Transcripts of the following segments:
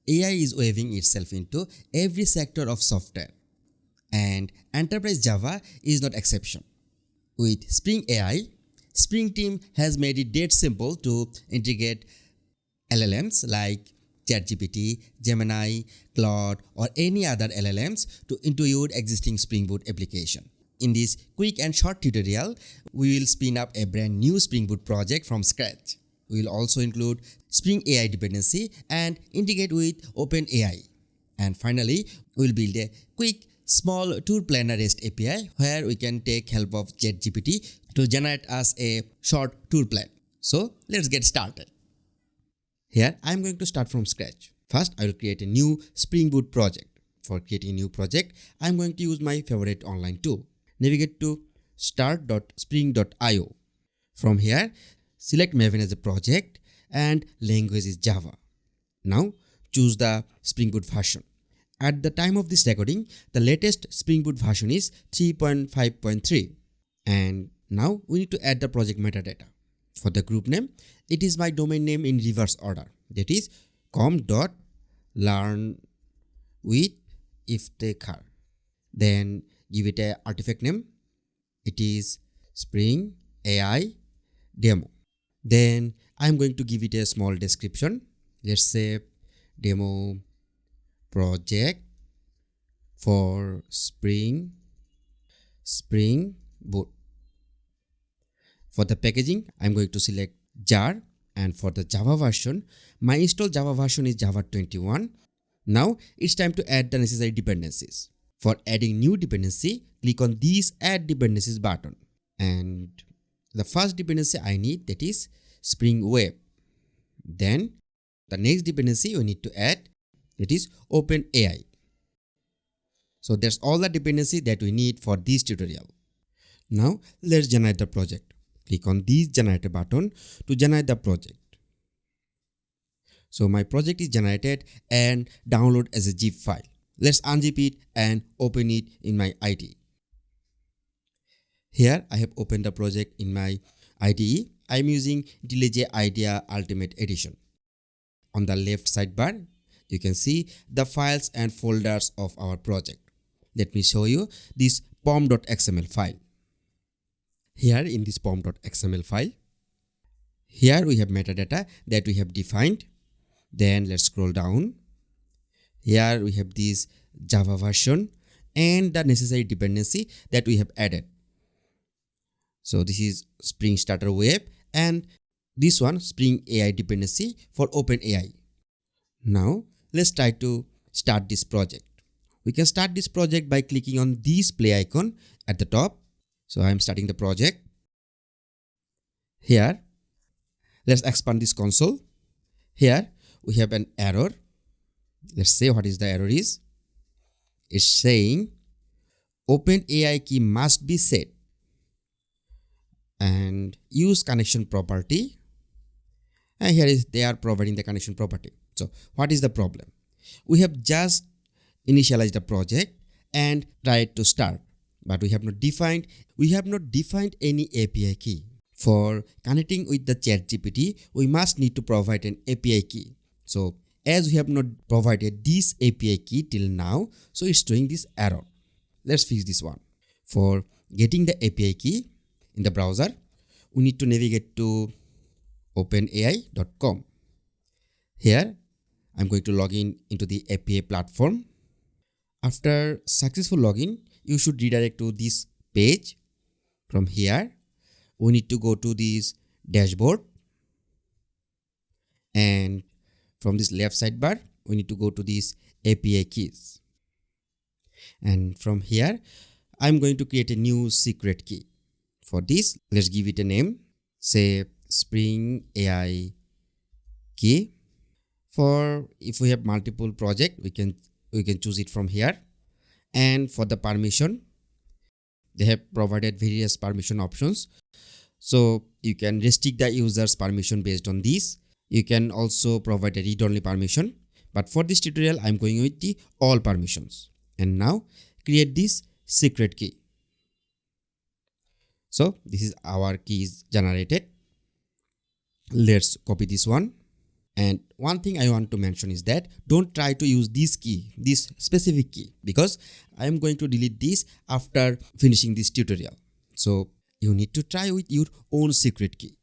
AI is weaving itself into every sector of software, and enterprise Java is not exception. With Spring AI, Spring team has made it dead simple to integrate LLMs like ChatGPT, Gemini, Claude, or any other LLMs into your existing Spring Boot application. In this quick and short tutorial, we will spin up a brand new Spring Boot project from scratch. We will also include Spring AI dependency and integrate with OpenAI. And finally, we will build a quick small tour planner REST API where we can take help of ChatGPT to generate us a short tour plan. So let's get started. Here I am going to start from scratch. First, I will create a new Spring Boot project. For creating a new project, I am going to use my favorite online tool. Navigate to start.spring.io. From here, select Maven as a project and language is Java. Now choose the Spring Boot version. At the time of this recording, the latest Spring Boot version is 3.5.3. And now we need to add the project metadata. For the group name, it is my domain name in reverse order. That is com.learnwithiftekhar. Then give it a artifact name. It is Spring AI demo. Then I am going to give it a small description. Let's say demo project for Spring Boot. For the packaging, I am going to select jar, and for the Java version, my installed Java version is Java 21. Now it's time to add the necessary dependencies. For adding new dependency, click on this Add Dependencies button. And the first dependency I need, that is Spring Web. Then the next dependency we need to add, that is OpenAI. So that's all the dependency that we need for this tutorial. Now let's generate the project. Click on this Generate button to generate the project. So my project is generated and download as a zip file. Let's unzip it and open it in my IDE. Here I have opened the project in my IDE. I am using IntelliJ IDEA Ultimate Edition. On the left sidebar, you can see the files and folders of our project. Let me show you this pom.xml file. Here in this pom.xml file, here we have metadata that we have defined. Then let's scroll down. Here we have this Java version and the necessary dependency that we have added. So this is Spring Starter Web and this one Spring AI dependency for OpenAI. Now let's try to start this project. We can start this project by clicking on this play icon at the top. So I am starting the project. Here, let's expand this console. Here we have an error. Let's say what is the error is. It's saying OpenAI key must be set and use connection property. And here is they are providing the connection property. So what is the problem? We have just initialized the project and tried to start, but we have not defined any API key. For connecting with the ChatGPT, we must need to provide an API key. So as we have not provided this API key till now, so it's doing this error. Let's fix this one. For getting the API key in the browser, we need to navigate to openai.com. Here, I'm going to log in into the API platform. After successful login, you should redirect to this page. From here, we need to go to this dashboard, and from this left sidebar, we need to go to these API keys. And from here, I'm going to create a new secret key. For this, let's give it a name, say Spring AI key. For if we have multiple projects, we can choose it from here. And for the permission, they have provided various permission options. So you can restrict the user's permission based on this. You can also provide a read-only permission. But for this tutorial, I'm going with the all permissions. And now create this secret key. So this is our key is generated. Let's copy this one And one thing I want to mention is that don't try to use this specific key, because I am going to delete this after finishing this tutorial. So you need to try with your own secret key.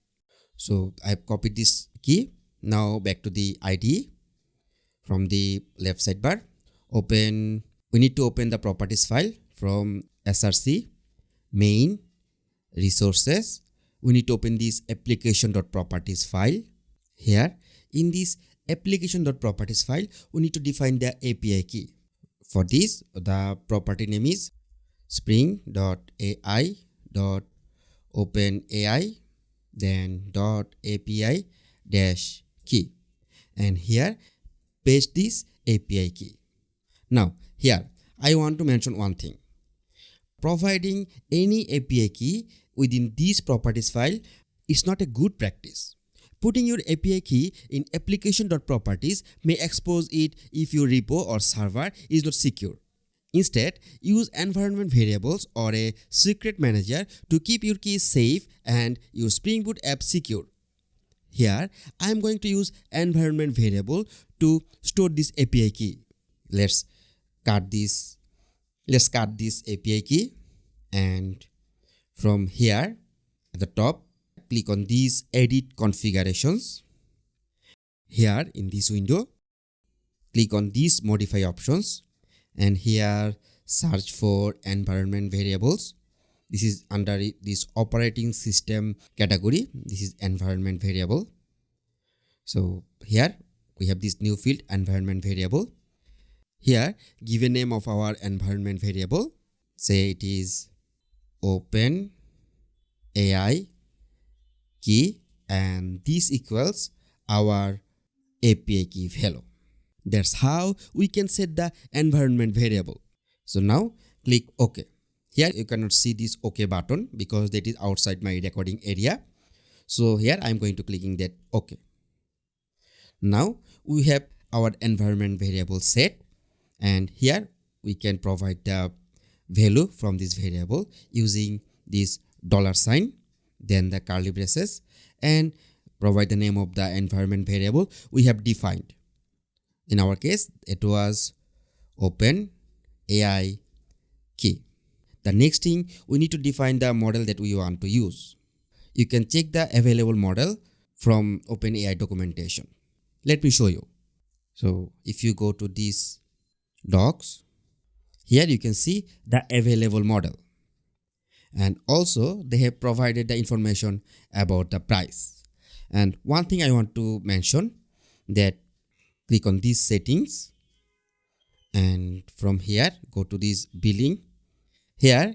So I have copied this key. Now back to the IDE. From the left sidebar, we need to open the properties file from src, main, resources. We need to open this application.properties file. Here in this application.properties file, we need to define the API key. For this, the property name is spring.ai.openai, then .api -key, and here paste this API key. Now here I want to mention one thing. Providing any API key within this properties file is not a good practice. Putting your API key in application.properties may expose it if your repo or server is not secure. Instead, use environment variables or a secret manager to keep your keys safe and your Spring Boot app secure. Here, I am going to use environment variable to store this API key. Let's cut this API key, and from here at the top, click on these edit configurations. Here in this window, click on these modify options, and here search for environment variables. This is under this operating system category. This is environment variable. So here we have this new field, environment variable. Here give a name of our environment variable. Say it is OpenAI key, and this equals our API key value. That's how we can set the environment variable. So now click OK. Here you cannot see this OK button because that is outside my recording area. So here I am going to clicking that OK. Now we have our environment variable set, and here we can provide the value from this variable using this $sign, then the curly braces, and provide the name of the environment variable we have defined. In our case, it was OpenAI key. The next thing, we need to define the model that we want to use. You can check the available model from OpenAI documentation. Let me show you. So if you go to this docs, here you can see the available model, and also they have provided the information about the price. And one thing I want to mention, that click on these settings, and from here go to this billing. Here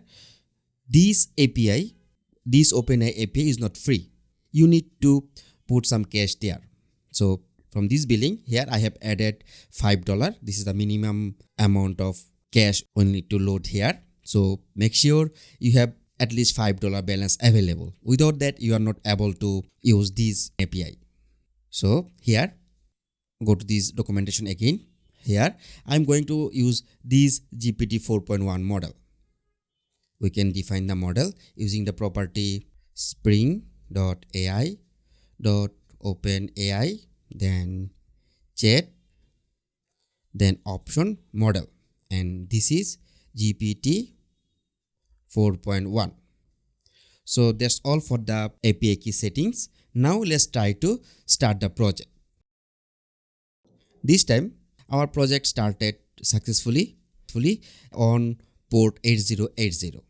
this API, this OpenAI API is not free. You need to put some cash there. So from this billing, here I have added $5. This is the minimum amount of cash we need to load here. So make sure you have at least $5 balance available. Without that, you are not able to use this API. So here, go to this documentation again. Here I'm going to use this GPT 4.1 model. We can define the model using the property spring.ai.openai, then chat, then option model, and this is GPT 4.1. So that's all for the API key settings. Now let's try to start the project. This time our project started successfully on port 8080.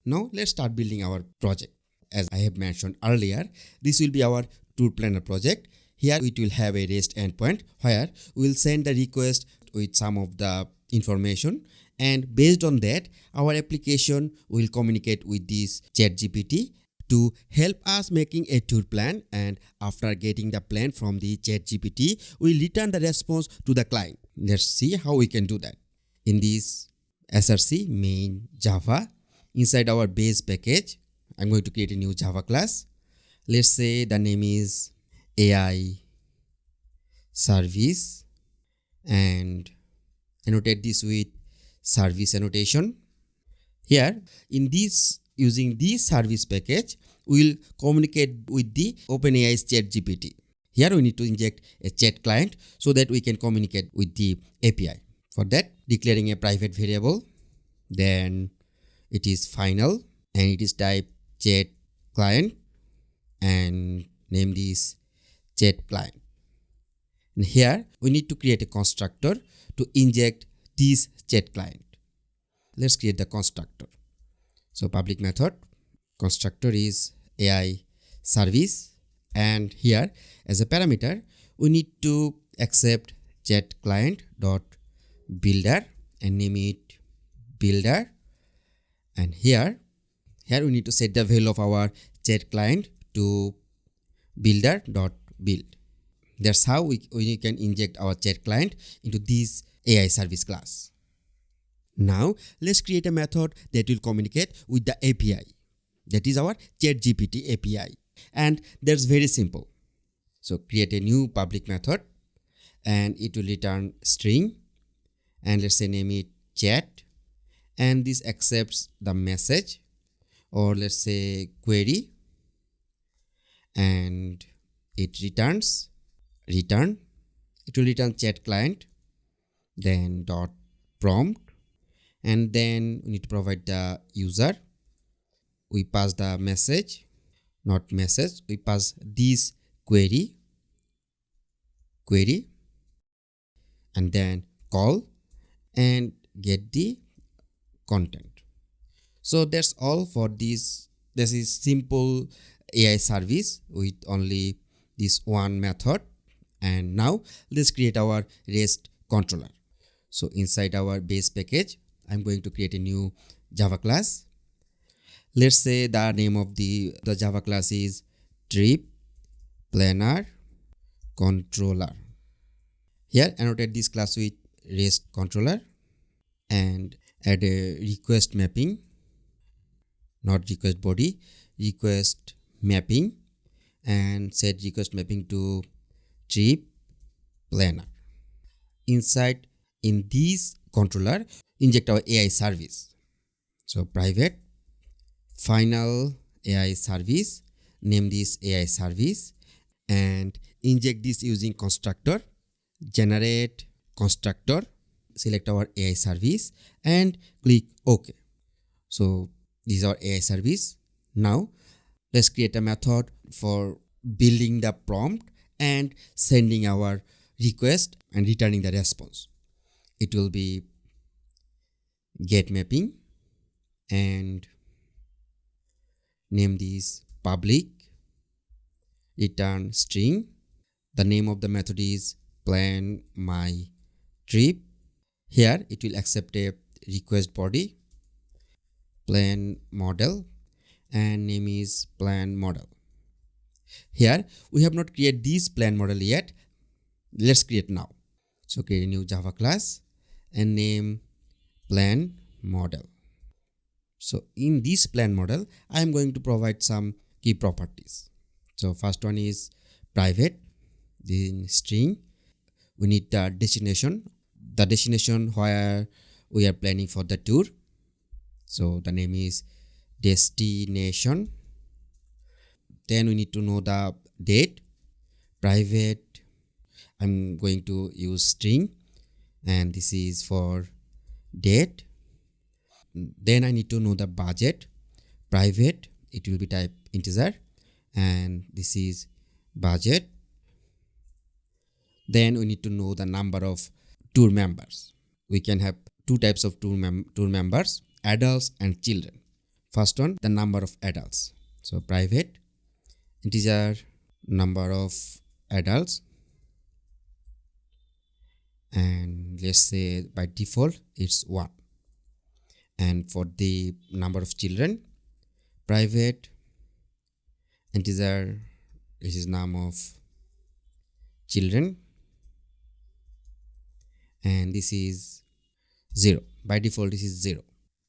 Now let's start building our project. As I have mentioned earlier, this will be our tour planner project. Here it will have a REST endpoint where we will send the request with some of the information, and based on that our application will communicate with this ChatGPT to help us making a tour plan, and after getting the plan from the ChatGPT, we return the response to the client. Let's see how we can do that. In this src main Java, inside our base package, I'm going to create a new Java class. Let's say the name is AI service, and annotate this with service annotation. Here in this, using this service package, we will communicate with the OpenAI's ChatGPT. Here we need to inject a chat client so that we can communicate with the API. For that, declaring a private variable, then it is final and it is type chat client and name this chat client. And here we need to create a constructor to inject this chat client. Let's create the constructor. So public method constructor is AI service, and here as a parameter we need to accept chat client dot builder and name it builder. And here we need to set the value of our chat client to builder dot build. That's how we can inject our chat client into this AI service class. Now let's create a method that will communicate with the API. That is our ChatGPT API. And that's very simple. So create a new public method and it will return string, and let's say name it chat, and this accepts the message, or let's say query, and it returns return. It will return chat client, then dot prompt, and then we need to provide the user. We pass the message, not message, we pass this query, and then call and get the content. So that's all for this. This is simple AI service with only this one method. And now let's create our REST controller. So inside our base package, I'm going to create a new Java class. Let's say the name of the Java class is trip planner controller. Here annotate this class with REST controller and add a request mapping, not request body, request mapping, and set request mapping to trip planner. Inside in this controller, inject our AI service. So private final AI service, name this AI service, and inject this using constructor, generate constructor, select our AI service and click OK. So this is our AI service. Now let's create a method for building the prompt and sending our request and returning the response. It will be get mapping and name this public return string. The name of the method is plan my trip. Here it will accept a request body, plan model, and name is plan model. Here we have not created this plan model yet. Let's create now. So create a new Java class and name plan model. So in this plan model, I am going to provide some key properties. So first one is private, then string. We need the destination where we are planning for the tour. So the name is destination. Then we need to know the date. Private, I'm going to use string, and this is for date. Then I need to know the budget. Private, it will be type integer, and this is budget. Then we need to know the number of tour members. We can have two types of tour members, adults and children. First one, the number of adults. So private integer number of adults, and let's say by default it's 1. And for the number of children, private integer, this is name of children, and this is 0. By default this is 0.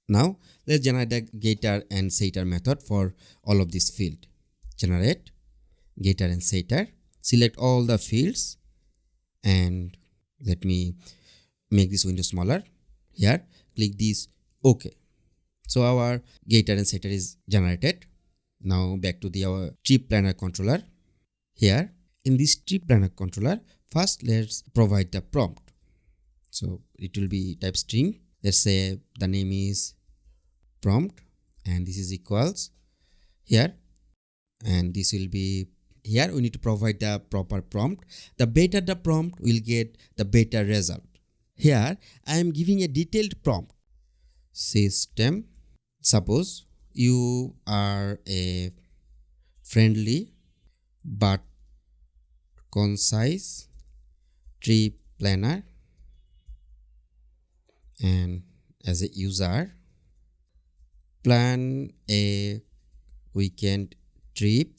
Now let's generate a getter and setter method for all of this field. Generate getter and setter, select all the fields, and let me make this window smaller. Here click this OK. So our getter and setter is generated. Now back to our trip planner controller. Here In this trip planner controller, first let's provide the prompt. So it will be type string. Let's say the name is prompt and this is equals here, and this will be here. We need to provide the proper prompt. The better the prompt, will get the better result. Here I am giving a detailed prompt. System, suppose you are a friendly but concise trip planner, and as a user plan a weekend trip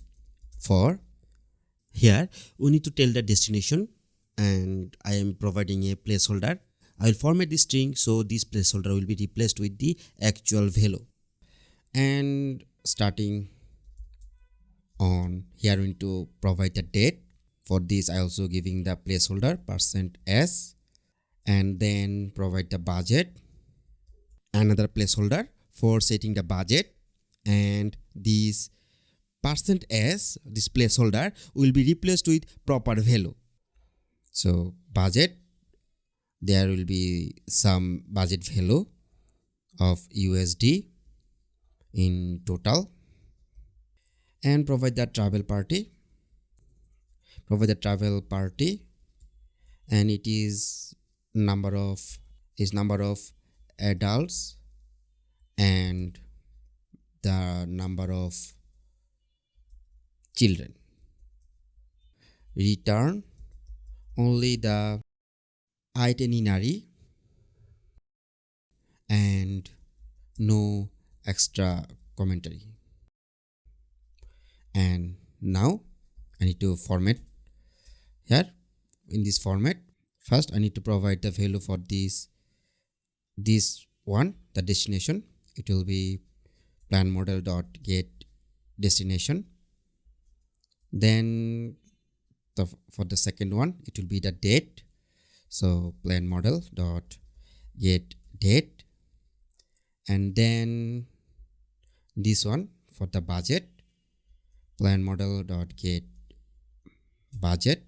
for. Here we need to tell the destination, and I am providing a placeholder. I will format this string so this placeholder will be replaced with the actual value. And starting on here, we need to provide the date. For this I also giving the placeholder %s, and then provide the budget, another placeholder for setting the budget, and this %s, this placeholder will be replaced with proper value. So budget, there will be some budget value of USD in total, and provide the travel party, and it is number of adults and the number of children. Return only the itinerary and no extra commentary. And now I need to format here. In this format, first I need to provide the value for this one, the destination. It will be plan model dot get destination. Then for the second one, it will be the date. So plan model dot get date, and then this one for the budget, plan model dot get budget.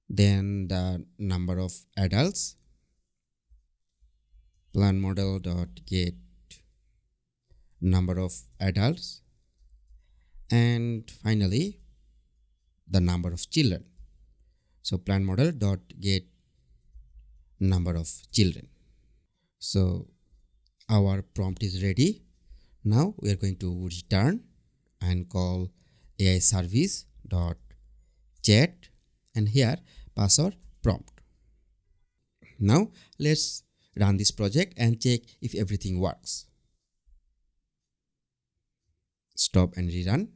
Then the number of adults, plan model dot get number of adults, and finally the number of children. So plan model dot get number of children. So our prompt is ready. Now we are going to return and call AI service dot chat, and here pass our prompt. Now let's run this project and check if everything works. Stop and rerun.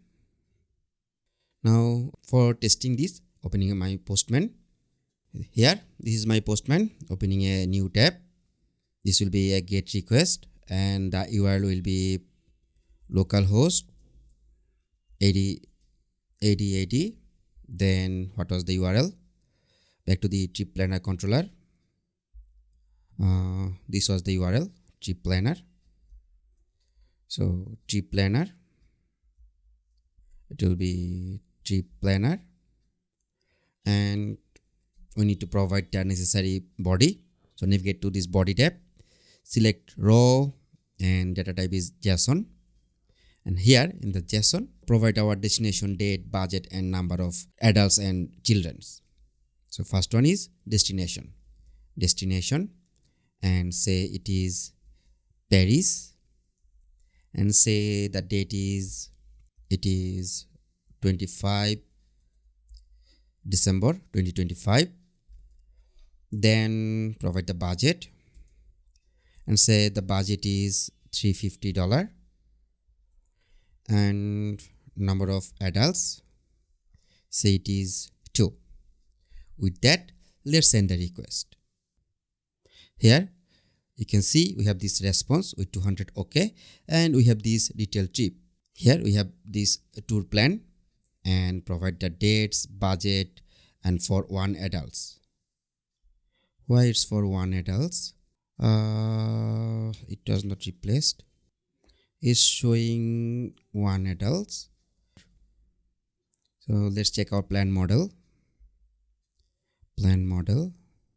Now for testing this, opening my Postman. Here, this is my Postman, opening a new tab. This will be a GET request, and the URL will be localhost 8080. Then what was the URL? Back to the trip planner controller. This was the URL, trip planner. So trip planner, it will be trip planner, and we need to provide the necessary body. So navigate to this body tab, select raw, and data type is JSON, and here in the JSON provide our destination, date, budget, and number of adults and children. So first one is destination, and say it is Paris, and say the date is 25 December 2025. Then provide the budget and say the budget is $350, and number of adults, say it is 2. With that, let's send the request. Here you can see we have this response with 200 OK, and we have this detailed trip. Here we have this tour plan and provide the dates, budget, and for 1 adults. Why it's for 1 adults? It does not replaced. It's showing 1 adults. So let's check our plan model.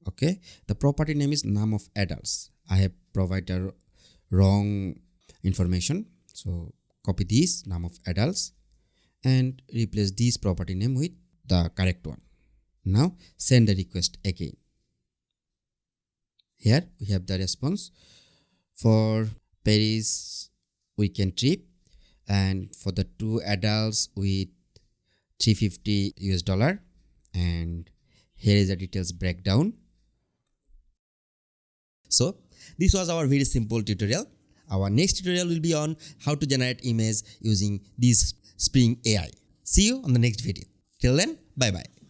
Okay, the property name is name of adults. I have provided wrong information, so copy this name of adults and replace this property name with the correct one. Now send the request again. Here we have the response for Paris weekend trip, and for the 2 adults with $350, and here is the details breakdown. So this was our very simple tutorial. Our next tutorial will be on how to generate image using this Spring AI. See you on the next video. Till then, bye bye.